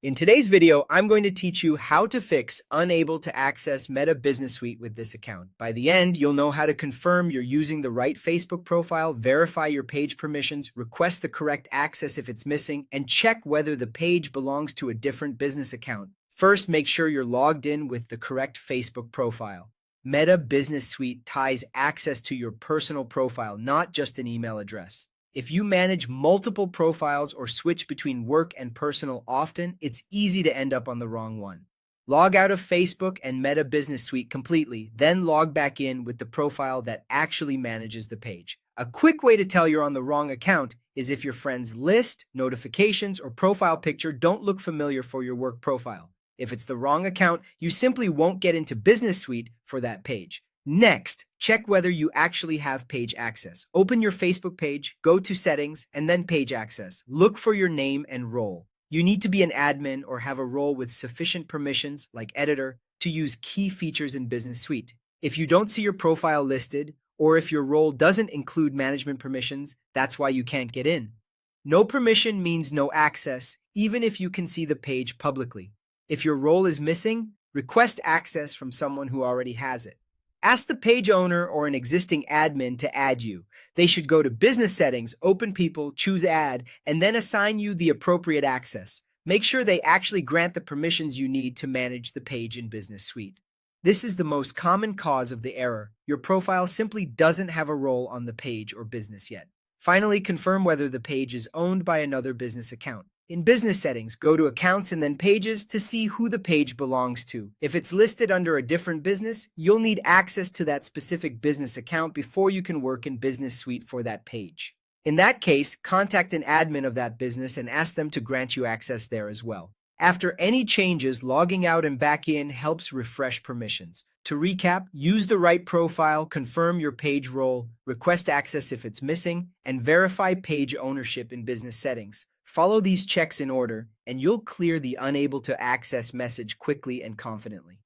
In today's video, I'm going to teach you how to fix unable to access Meta Business Suite with this account. By the end, you'll know how to confirm you're using the right Facebook profile, verify your page permissions, request the correct access if it's missing, and check whether the page belongs to a different business account. First, make sure you're logged in with the correct Facebook profile. Meta Business Suite ties access to your personal profile, not just an email address. If you manage multiple profiles or switch between work and personal often, it's easy to end up on the wrong one. Log out of Facebook and Meta Business Suite completely, then log back in with the profile that actually manages the page. A quick way to tell you're on the wrong account is if your friend's list, notifications, or profile picture don't look familiar for your work profile. If it's the wrong account, you simply won't get into Business Suite for that page. Next, check whether you actually have page access. Open your Facebook page, go to Settings, and then Page Access. Look for your name and role. You need to be an admin or have a role with sufficient permissions, like editor, to use key features in Business Suite. If you don't see your profile listed, or if your role doesn't include management permissions, that's why you can't get in. No permission means no access, even if you can see the page publicly. If your role is missing, request access from someone who already has it. Ask the page owner or an existing admin to add you. They should go to Business Settings, Open People, choose Add, and then assign you the appropriate access. Make sure they actually grant the permissions you need to manage the page in Business Suite. This is the most common cause of the error. Your profile simply doesn't have a role on the page or business yet. Finally, confirm whether the page is owned by another business account. In Business Settings, go to Accounts and then Pages to see who the page belongs to. If it's listed under a different business, you'll need access to that specific business account before you can work in Business Suite for that page. In that case, contact an admin of that business and ask them to grant you access there as well. After any changes, logging out and back in helps refresh permissions. To recap, use the right profile, confirm your page role, request access if it's missing, and verify page ownership in Business Settings. Follow these checks in order, and you'll clear the unable to access message quickly and confidently.